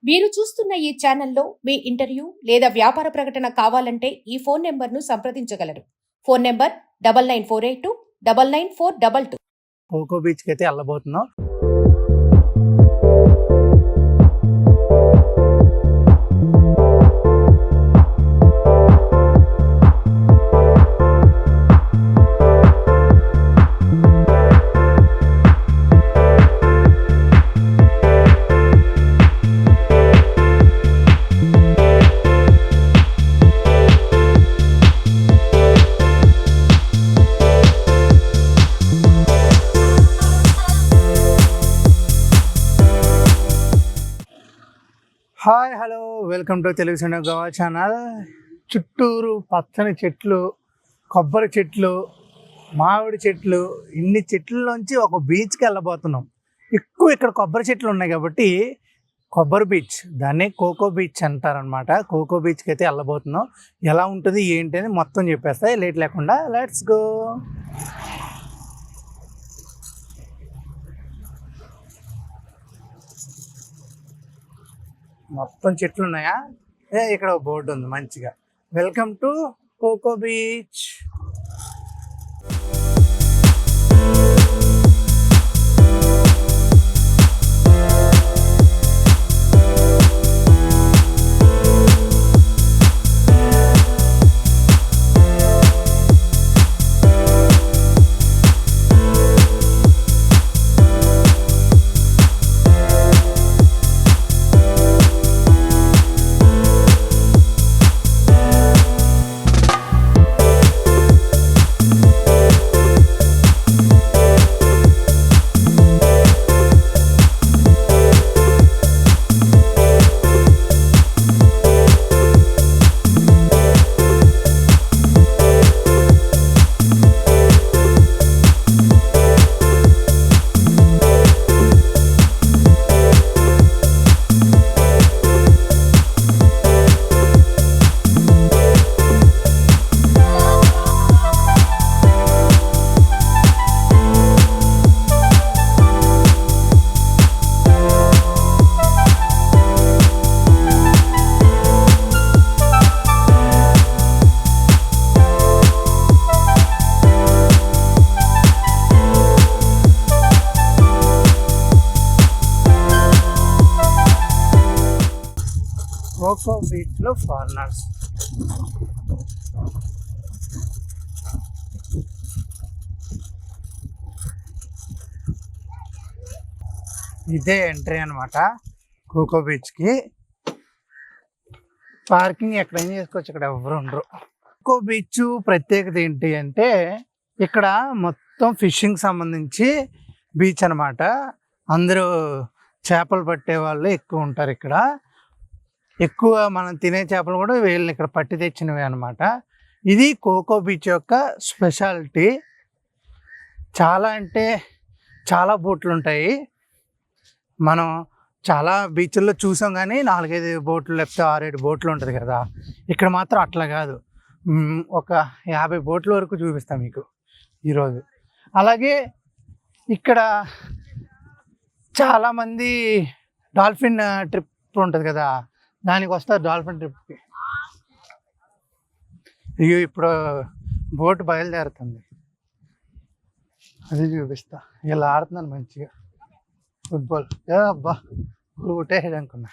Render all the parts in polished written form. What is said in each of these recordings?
మీరు చూస్తున్న ఈ ఛానల్లో మీ ఇంటర్వ్యూ లేదా వ్యాపార ప్రకటన కావాలంటే ఈ ఫోన్ నెంబర్ను సంప్రదించగలరు. Phone number 9948299422. కోకో బీచ్కి అయితే వెళ్ళబోతున్నాం. Hi hello welcome to Telugu cinema Goa channel. చుట్టూరు పచ్చని చెట్లు, కొబ్బరి చెట్లు, మామిడి చెట్లు, ఇన్ని చెట్లలోంచి ఒక బీచ్కి వెళ్ళబోతున్నాం. ఎక్కువ ఇక్కడ కొబ్బరి చెట్లు ఉన్నాయి కాబట్టి కొబ్బరి బీచ్, దాన్ని కోకో బీచ్ అంటారనమాట. కోకో బీచ్కి అయితే వెళ్ళబోతున్నాం. ఎలా ఉంటుంది ఏంటి అని మొత్తం చెప్పేస్తాయి. లేట్ లేకుండా లెట్స్ గో. మొత్తం చెట్లు ఉన్నాయా? ఇక్కడ ఒక బోర్డు ఉంది మంచిగా, వెల్కమ్ టు కోకో బీచ్. కోకో బీచ్లో ఫారినర్స్. ఇదే ఎంట్రీ అనమాట కోకో బీచ్కి. పార్కింగ్ ఎక్కడైనా చేసుకోవచ్చు, ఇక్కడ ఎవరు ఉండరు. కోకో బీచ్ ప్రత్యేకత ఏంటి అంటే ఇక్కడ మొత్తం ఫిషింగ్ సంబంధించి బీచ్ అనమాట. అందరూ చేపలు పట్టే వాళ్ళు ఎక్కువ ఉంటారు ఇక్కడ. ఎక్కువ మనం తినే చేపలు కూడా వీళ్ళని ఇక్కడ పట్టి తెచ్చినవి అనమాట. ఇది కోకో బీచ్ యొక్క స్పెషాలిటీ. చాలా అంటే చాలా బోట్లు ఉంటాయి. మనం చాలా బీచ్ల్లో చూసాం కానీ 4-5 బోట్లు లేకపోతే 6-7 బోట్లు ఉంటుంది కదా. ఇక్కడ మాత్రం అట్లా కాదు, ఒక 50 బోట్ల వరకు చూపిస్తాం మీకు ఈరోజు. అలాగే ఇక్కడ చాలామంది డాల్ఫిన్ ట్రిప్ ఉంటుంది కదా, దానికి వస్తారు డాల్ఫిన్ ట్రిప్కి. అయ్యో ఇప్పుడు బోట్ బయలుదేరుతుంది, అది చూపిస్తా. ఇలా ఆడుతున్నాను మంచిగా ఫుట్బాల్. అబ్బా ఊటేది అనుకున్నా.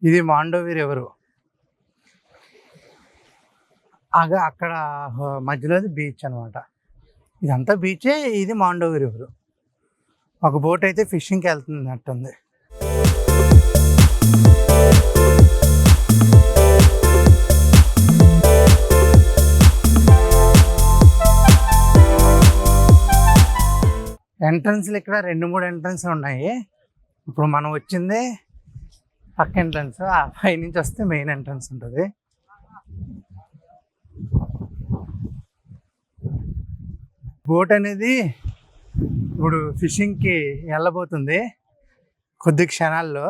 ఇది మాండోవి రివరు. అక్కడ మధ్యలోది బీచ్ అనమాట. ఇదంతా బీచే, ఇది మాండోవి రివరు. ఒక బోట్ అయితే ఫిషింగ్కి వెళ్తున్నట్టుంది. ఎంట్రన్స్లు ఇక్కడ 2-3 ఎంట్రన్స్ ఉన్నాయి. ఇప్పుడు మనం వచ్చింది పక్క ఎంట్రన్స్, ఆ పై నుంచి వస్తే మెయిన్ ఎంట్రన్స్ ఉంటుంది. బోట్ అనేది ఇప్పుడు ఫిషింగ్కి వెళ్ళబోతుంది కొద్ది క్షణాల్లో.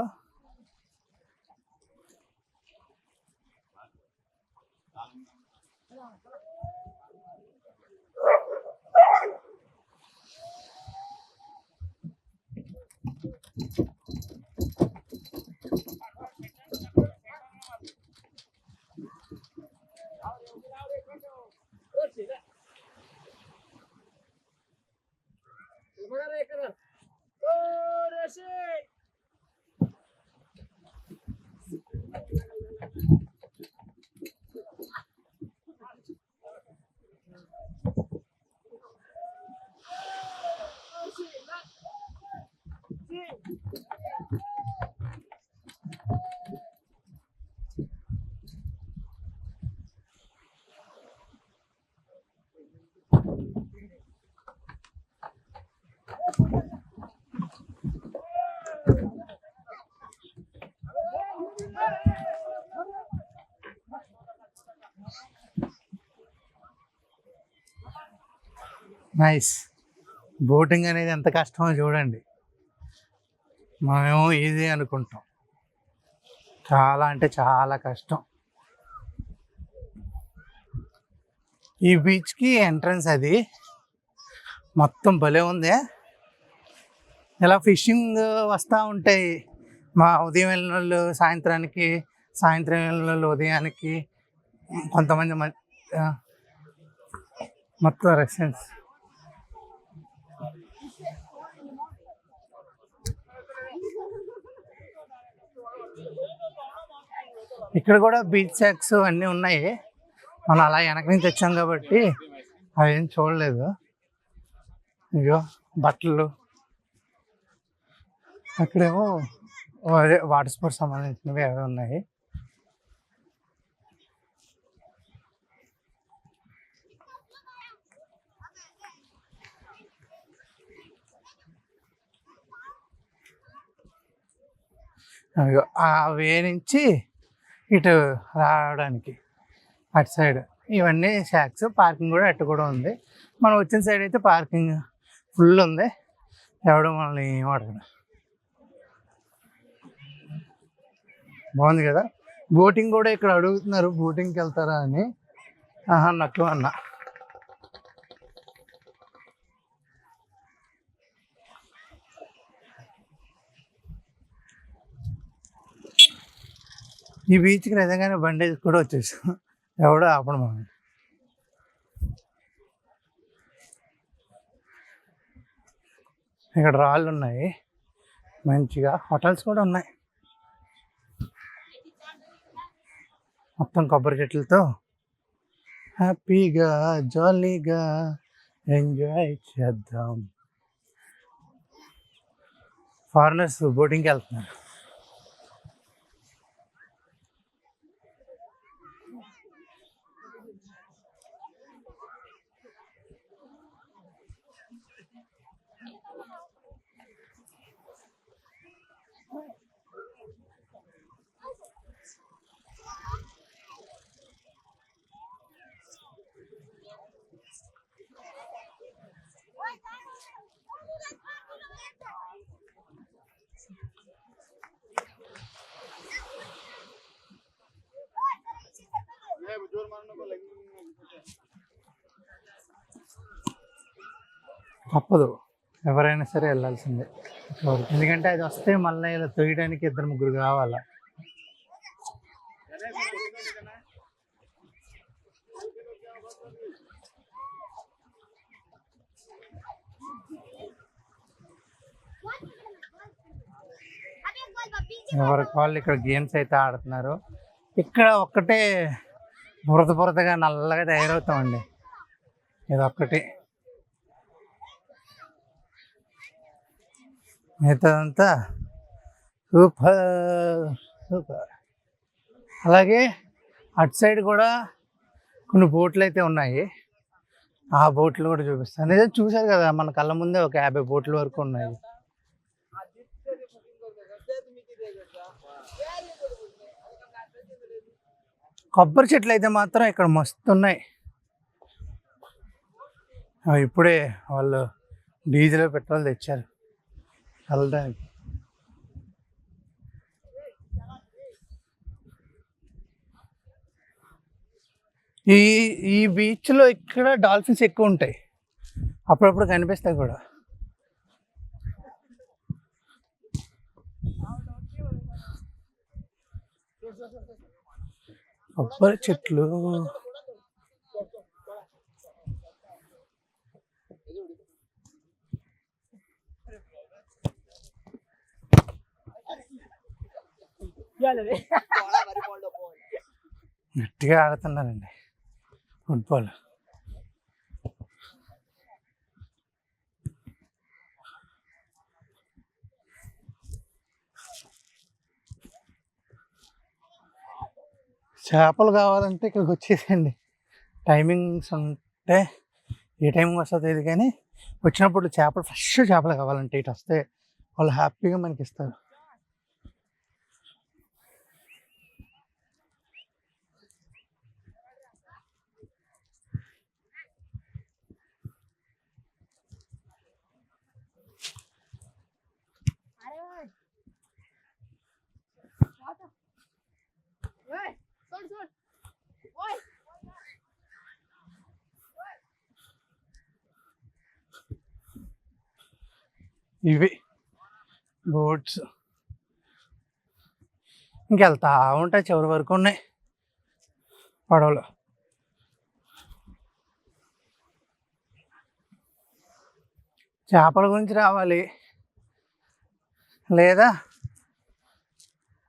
నైస్. బోటింగ్ అనేది ఎంత కష్టమో చూడండి. మనమేమో ఈజీ అనుకుంటాం, చాలా అంటే చాలా కష్టం. ఈ బీచ్కి ఎంట్రన్స్ అది మొత్తం భలే ఉంది. ఇలా ఫిషింగ్ వస్తూ ఉంటాయి. మా ఉదయం వెళ్ళిన వాళ్ళు సాయంత్రానికి, సాయంత్రం వెళ్ళిన వాళ్ళు ఉదయానికి, కొంతమంది మొత్తం రెసిడెన్స్. ఇక్కడ కూడా బీచ్ షాక్స్ అన్నీ ఉన్నాయి. మనం అలా వెనక నుంచి వచ్చాం కాబట్టి అవేం చూడలేదు. ఇగో బట్టలు, అక్కడేమో అదే వాటర్ స్పోర్ట్స్ సంబంధించినవి అవి ఉన్నాయి. ఆ వే నుంచి ఇటు రావడానికి అటు సైడ్ ఇవన్నీ షాక్స్. పార్కింగ్ కూడా అటు కూడా ఉంది. మనం వచ్చిన సైడ్ అయితే పార్కింగ్ ఫుల్ ఉంది, ఎవడో మనల్ని ఏం అడగడు. బాగుంది కదా. బోటింగ్ కూడా ఇక్కడ అడుగుతున్నారు, బోటింగ్కి వెళ్తారా అని. నట్లు అన్న. ఈ బీచ్కి నిజంగానే బండేజ్ కూడా వచ్చేసాం, ఎవడో ఆపడం మనం. ఇక్కడ రాళ్ళు ఉన్నాయి, మంచిగా హోటల్స్ కూడా ఉన్నాయి. మొత్తం కొబ్బరి చెట్లతో హ్యాపీగా జాలీగా ఎంజాయ్ చేద్దాం. ఫారినర్స్ బోటింగ్కి వెళ్తున్నారు. తప్పదు, ఎవరైనా సరే వెళ్ళాల్సిందే. ఎందుకంటే అది వస్తే మళ్ళీ ఇలా తొయ్యడానికి 2-3 కావాలా. ఎవరికి వాళ్ళు ఇక్కడ గేమ్స్ అయితే ఆడుతున్నారు. ఇక్కడ ఒక్కటే బురదగా నల్లగా తయారవుతామండి, ఇదొక్కటి. మిగతాదంతా సూపర్ సూపర్. అలాగే అటు సైడ్ కూడా కొన్ని బోట్లు అయితే ఉన్నాయి, ఆ బోట్లు కూడా చూపిస్తాను. ఏదో చూశారు కదా, మన కళ్ళ ముందే ఒక 50 బోట్ల వరకు ఉన్నాయి. కొబ్బరి చెట్లు అయితే మాత్రం ఇక్కడ మస్తు ఉన్నాయి. ఇప్పుడే వాళ్ళు డీజిల్ పెట్రోల్ తెచ్చారు వెళ్ళడానికి. ఈ ఈ బీచ్లో ఇక్కడ డాల్ఫిన్స్ ఎక్కువ ఉంటాయి, అప్పుడప్పుడు కనిపిస్తాయి కూడా. కొబ్బరి చెట్లు, గట్టిగా ఆడుతున్నారండి ఫుట్బాల్. చేపలు కావాలంటే ఇక్కడికి వచ్చేసేయండి. టైమింగ్స్ ఉంటే ఏ టైంకి వస్తుందో తెలియదు, కానీ వచ్చినప్పుడు చేపలు ఫ్రెష్ చేపలు కావాలంటే ఇటు వస్తే వాళ్ళు హ్యాపీగా మనకి ఇస్తారు. ఇవి బోట్స్ ఇంకెళ్తా ఉంటాయి, చివరి వరకు ఉన్నాయి పడవలు. చేపల గురించి రావాలి, లేదా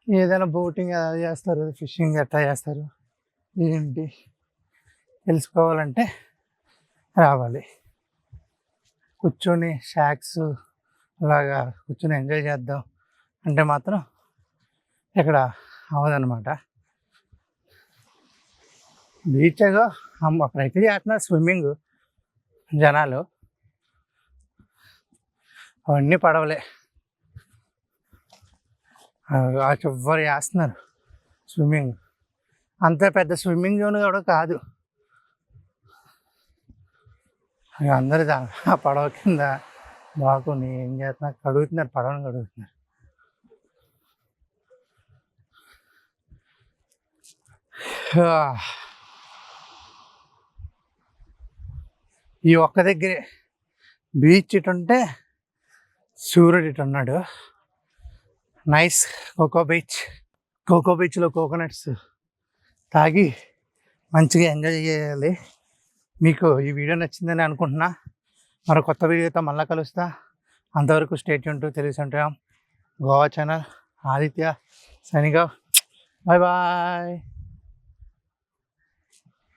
ఏదైనా బోటింగ్ ఎలా చేస్తారు, ఫిషింగ్ ఎట్లా చేస్తారు ఏంటి తెలుసుకోవాలంటే రావాలి. కూర్చొని షాక్స్ అలాగా కూర్చొని ఎంజాయ్ చేద్దాం అంటే మాత్రం ఇక్కడ అవ్వదన్నమాట. బీచ్ ఏదో అక్కడైతే చేస్తున్నారు స్విమ్మింగ్ జనాలు, అవన్నీ పడవలే. చివరి చేస్తున్నారు స్విమ్మింగ్, అంత పెద్ద స్విమ్మింగ్ జోన్ కూడా కాదు. అందరు ఆ పడవ కింద బాగుని ఏం చేస్తున్నారు, కడుగుతున్నారు, పడవను కడుగుతున్నారు. ఈ ఒక్క దగ్గరే బీచ్ ఇటు ఉంటే సూర్యుడు ఇటు ఉన్నాడు. నైస్ కోకో బీచ్. కోకో బీచ్లో కోకోనట్స్ తాగి మంచిగా ఎంజాయ్ చేయాలి. మీకు ఈ వీడియో నచ్చిందని అనుకుంటున్నా. మరో కొత్త వీడియోతో మళ్ళీ కలుస్తా. అంతవరకు స్టేట్ యూన్ to Telugu centre Goa channel. Aditya signing off. Bye bye.